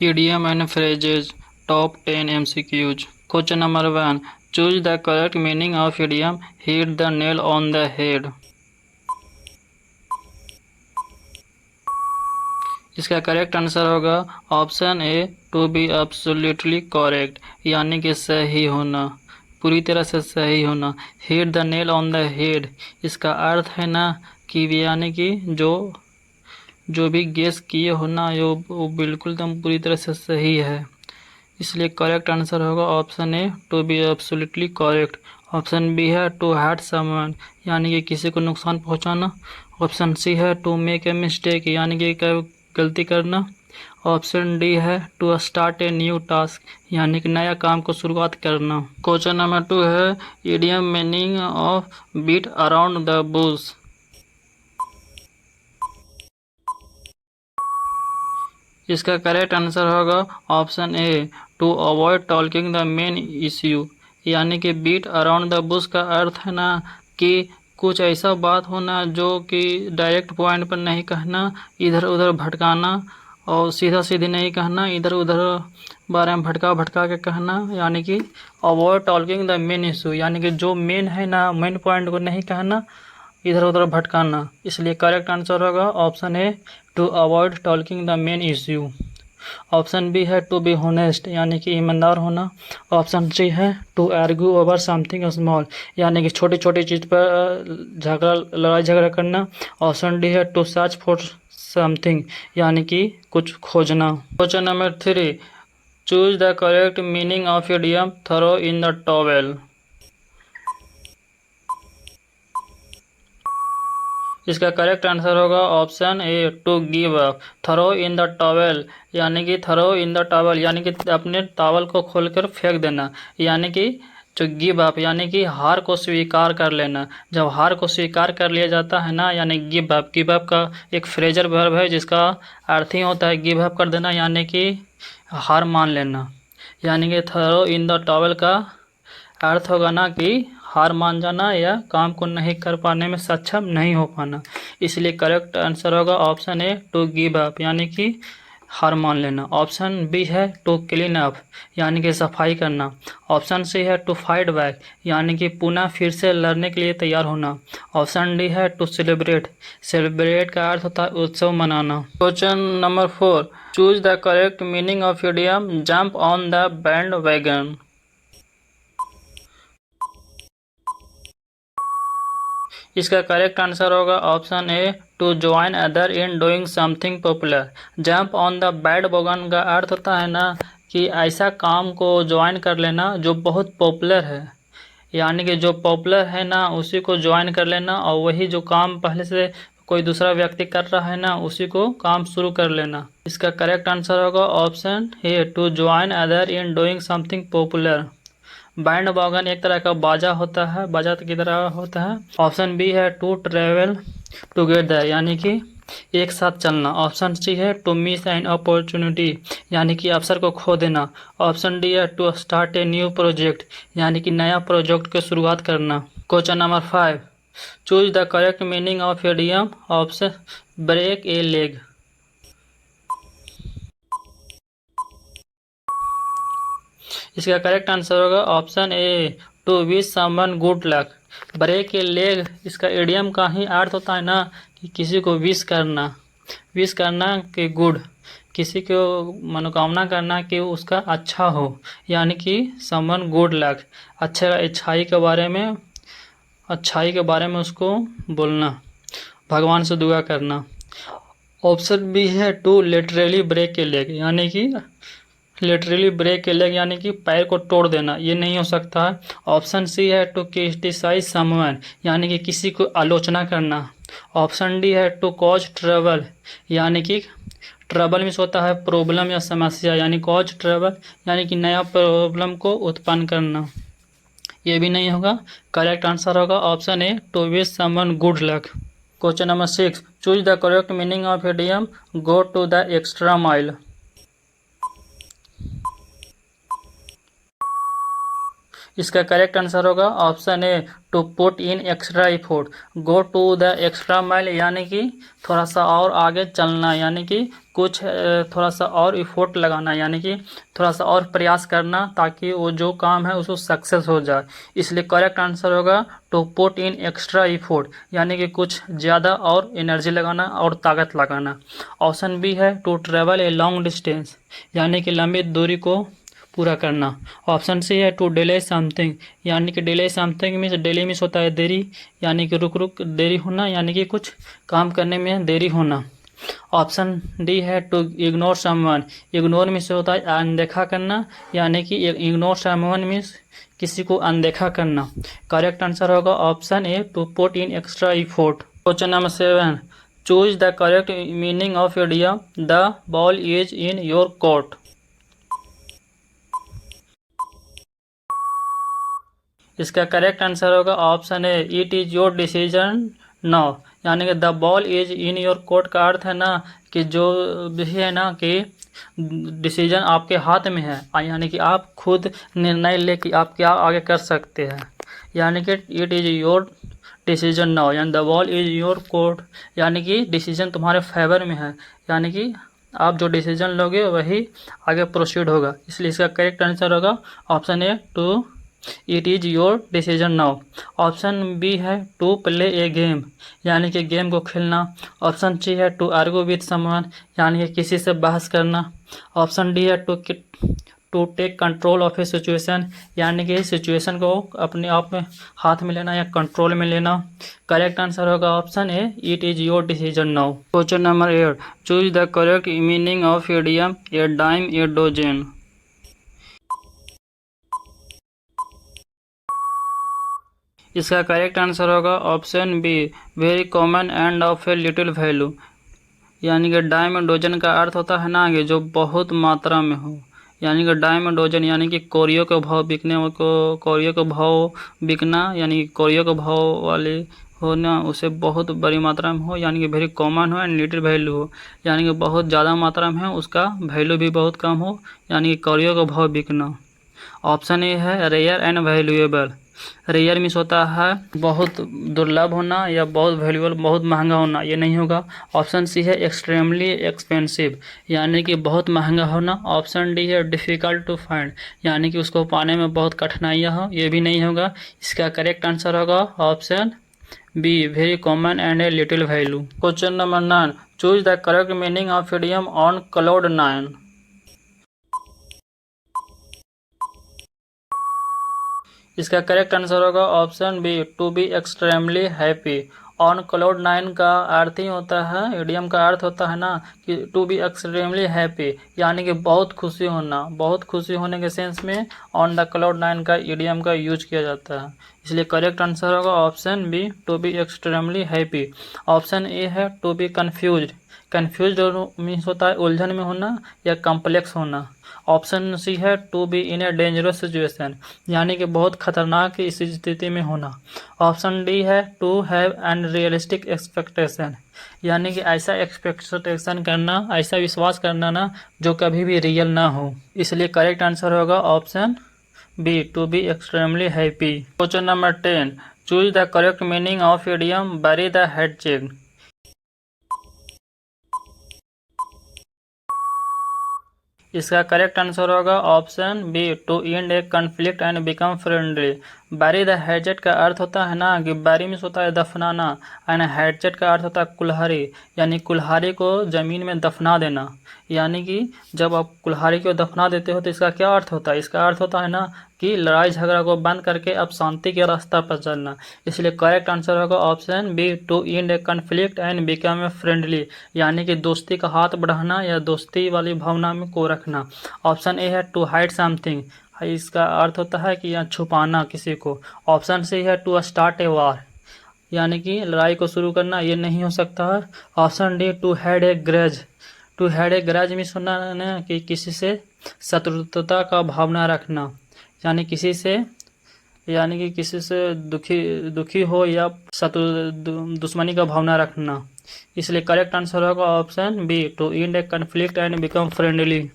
Idiom and phrases. Top 10 MCQs. Question number 1. Choose the correct meaning of idiom. Hit the nail on the head. इसका correct answer होगा option A, to be absolutely correct, यानी कि सही होना, पूरी तरह से सही होना। Hit the nail on the head, इसका अर्थ है ना कि यानी कि जो भी गेस किए हो ना वो बिल्कुल एकदम पूरी तरह से सही है, इसलिए करेक्ट आंसर होगा option A, to be absolutely correct. Option B है टू हर्ट समवन, यानी कि किसी को नुकसान पहुंचाना। ऑप्शन सी है टू मेक ए मिस्टेक, यानी कि गलती करना। ऑप्शन डी है to start a new task, यानी कि नया काम को शुरुआत करना। क्वेश्चन नंबर 2 है idiom meaning of beat around the bush. इसका करेक्ट आंसर होगा option A, to avoid talking the main issue, यानी कि बीट अराउंड द बुश का अर्थ है ना कि कुछ ऐसा बात होना जो कि डायरेक्ट पॉइंट पर नहीं कहना, इधर उधर भटकाना, और सीधा सीधी नहीं कहना, इधर उधर बारे में भटका भटका के कहना, यानी कि avoid talking the main issue, यानी कि जो मेन है ना मेन पॉइंट को नहीं कहना, इधर उधर भटकाना। इसलिए करेक्ट आंसर होगा option A, to avoid talking the main issue. Option B है टू बी होनेस्ट, यानी कि ईमानदार होना। ऑप्शन सी है to argue over something small, यानी कि छोटी छोटी चीज़ पर लड़ाई झगड़ा करना। ऑप्शन डी है टू सर्च फॉर समथिंग, यानी कि कुछ खोजना। Question number 3, choose the correct meaning of idiom throw in the towel. इसका करेक्ट आंसर होगा option A, to give up. Throw in the towel, यानी कि थ्रो इन द टॉवेल, यानी कि अपने टॉवल को खोलकर फेंक देना, यानी कि जो गिव अप यानी कि हार को स्वीकार कर लेना। जब हार को स्वीकार कर लिया जाता है ना, यानी गिव अप, गिव अप का एक फ्रेजर वर्ब है जिसका अर्थ ही होता है गिव अप कर देना, यानी कि हार मान लेना। यानी कि थ्रो इन द टॉवेल का अर्थ होगा ना कि हार मान जाना या काम को नहीं कर पाने में सक्षम नहीं हो पाना। इसलिए करेक्ट आंसर होगा option A, to give up, यानी कि हार मान लेना। ऑप्शन बी है टू क्लीन अप, यानी कि सफाई करना। ऑप्शन सी है टू फाइट बैक, यानी कि पुनः फिर से लड़ने के लिए तैयार होना। ऑप्शन डी है टू सेलिब्रेट, सेलिब्रेट का अर्थ होता है उत्सव मनाना। Question number 4, choose the correct meaning of idiom jump on the bandwagon. इसका करेक्ट आंसर होगा option A, to join other in doing something popular. Jump on the bad wagon का अर्थ होता है ना कि ऐसा काम को ज्वाइन कर लेना जो बहुत पॉपुलर है, यानी कि जो पॉपुलर है ना उसी को ज्वाइन कर लेना, और वही जो काम पहले से कोई दूसरा व्यक्ति कर रहा है ना उसी को काम शुरू कर लेना। इसका करेक्ट आंसर होगा option A, to join other in doing something popular. Bandwagon एक तरह का बाजा होता है, बाजा की तरह होता है। ऑप्शन बी है टू ट्रेवल टुगेदर, यानी कि एक साथ चलना। ऑप्शन सी है टू मिस एन अपॉर्चुनिटी, यानी कि अवसर को खो देना। ऑप्शन डी है to start a new project, यानी कि नया प्रोजेक्ट की शुरुआत करना। Question number 5, choose the correct meaning of idiom option break a leg. इसका करेक्ट आंसर होगा option A, to wish someone good luck. Break a leg, इसका इडियम का ही अर्थ होता है ना कि किसी को विश करना कि गुड, किसी को मनोकामना करना कि उसका अच्छा हो, यानी कि समवन गुड लक, अच्छाई के बारे में उसको बोलना, भगवान से दुआ करना। ऑप्शन बी है to literally break a leg, यानी कि लिटरली ब्रेक ए लेग यानी कि पैर को तोड़ देना, ये नहीं हो सकता है। ऑप्शन सी है टू क्रिटिसाइज समवन, यानी कि किसी को आलोचना करना। ऑप्शन डी है टू कॉज ट्रबल, यानी कि ट्रबल मीन्स होता है प्रॉब्लम या समस्या, यानी कॉज ट्रबल यानी कि नया प्रॉब्लम को उत्पन्न करना, ये भी नहीं होगा। करेक्ट आंसर होगा option A, to wish someone good luck. Question number 6, choose the correct meaning of idiom go to the extra mile. इसका करेक्ट आंसर होगा option A to put in extra effort, go to the extra mile यानी कि थोड़ा सा और आगे चलना, यानी कि कुछ थोड़ा सा और एफर्ट लगाना, यानी कि थोड़ा सा और प्रयास करना ताकि वो जो काम है उसको सक्सेस हो जाए। इसलिए करेक्ट आंसर होगा to put in extra effort, यानी कि कुछ ज़्यादा और एनर्जी लगाना और ताकत लगाना। ऑप्शन बी है to travel a long distance, यानी कि लंबी दूरी को पूरा करना। ऑप्शन सी है टू डिले समथिंग, यानी कि delay something means delay means होता है देरी, यानी कि रुक रुक देरी होना, यानी कि कुछ काम करने में देरी होना। ऑप्शन डी है to ignore someone, ignore means होता है अनदेखा करना, यानी कि इग्नोर समवन मीन्स किसी को अनदेखा करना। करेक्ट आंसर होगा option A to put in extra effort. Question number 7, choose the correct meaning of idiom the ball is in your court. इसका करेक्ट आंसर होगा option A it is your decision now, यानी कि the ball is in your court का अर्थ है ना कि जो भी है ना कि डिसीजन आपके हाथ में है, यानी कि आप खुद निर्णय ले कि आप क्या आगे कर सकते हैं, यानी कि it is your decision now, यानी the ball is your court, यानी कि डिसीजन तुम्हारे फेवर में है, यानी कि आप जो डिसीजन लोगे वही आगे प्रोसीड होगा। इसलिए इसका करेक्ट आंसर होगा option A to it is your decision now. Option B है टू प्ले ए गेम, यानी कि गेम को खेलना। ऑप्शन सी है टू आर्ग्यू विथ समवन, यानी कि किसी से बहस करना। ऑप्शन डी है to take control of a situation, यानी कि सिचुएशन को अपने आप में हाथ में लेना या कंट्रोल में लेना। करेक्ट आंसर होगा option A it is your decision now. Question number 8, choose the correct meaning of idiom a dime a dozen. इसका करेक्ट आंसर होगा option B very common and of a little value, यानी कि dime and dozen का अर्थ होता है ना कि जो बहुत मात्रा में हो, यानी कि डाइम एंड डोजन यानी कि कौड़ियों के भाव बिकने को, कौड़ियों के भाव बिकना, यानी कि कौड़ियों के भाव वाले होना उसे बहुत बड़ी मात्रा में हो, यानी कि वेरी कॉमन हो, एंड लिटिल वैल्यू हो, यानी कि बहुत ज़्यादा मात्रा में है उसका वैल्यू भी बहुत कम हो, यानी कि कौड़ियों का भाव बिकना। ऑप्शन ए है rare and valuable, rare means होता है बहुत दुर्लभ होना या बहुत वैल्यूएबल बहुत महंगा होना, ये नहीं होगा। ऑप्शन सी है एक्सट्रीमली एक्सपेंसिव, यानी कि बहुत महंगा होना। ऑप्शन डी है डिफ़िकल्ट टू फाइंड, यानी कि उसको पाने में बहुत कठिनाइयाँ हो, ये भी नहीं होगा। इसका करेक्ट आंसर होगा option B very common and a little value. Question number 9, choose the correct meaning of idiom on cloud 9। इसका करेक्ट आंसर होगा option B to be extremely happy. On cloud 9 का अर्थ ही होता है, इडियम का अर्थ होता है ना कि टू बी एक्सट्रीमली हैप्पी, यानी कि बहुत खुशी होना, बहुत खुशी होने के सेंस में ऑन द क्लाउड 9 का इडियम का यूज किया जाता है। इसलिए करेक्ट आंसर होगा option B to be extremely happy. Option A है to be confuse, confuse means होता है उलझन में होना या कॉम्प्लेक्स होना। ऑप्शन सी है to be in a dangerous situation, यानी कि बहुत खतरनाक इस स्थिति में होना। ऑप्शन डी है to have an realistic expectation, यानी कि ऐसा एक्सपेक्टेशन करना, ऐसा विश्वास करना ना जो कभी भी रियल ना हो। इसलिए करेक्ट आंसर होगा option B to be extremely happy. Question number 10, choose the correct meaning of idiom bury the हेड चेक। इसका करेक्ट आंसर होगा option B to end a conflict and become friendly. Bury the hatchet का अर्थ होता है ना कि बैरी मीन्स होता है दफनाना, एंड हैचेट का अर्थ होता है कुल्हाड़ी, यानी कुल्हाड़ी को ज़मीन में दफना देना। यानी कि जब आप कुल्हाड़ी को दफना देते हो तो इसका क्या अर्थ होता है, इसका अर्थ होता है ना कि लड़ाई झगड़ा को बंद करके अब शांति के रास्ता पर चलना। इसलिए करेक्ट आंसर होगा option B to end a conflict and become a friendly, यानी कि दोस्ती का हाथ बढ़ाना या दोस्ती वाली भावना में को रखना। ऑप्शन ए है टू हाइड समथिंग, इसका अर्थ होता है कि यहाँ छुपाना किसी को। ऑप्शन सी है टू स्टार्ट ए वार, यानी कि लड़ाई को शुरू करना, ये नहीं हो सकता है। Option D to had a grudge, to had a grudge means होना ना कि किसी से शत्रुता का भावना रखना, यानी किसी से, यानी कि किसी से दुखी हो या दुश्मनी का भावना रखना। इसलिए करेक्ट आंसर होगा option B to end a conflict and become friendly.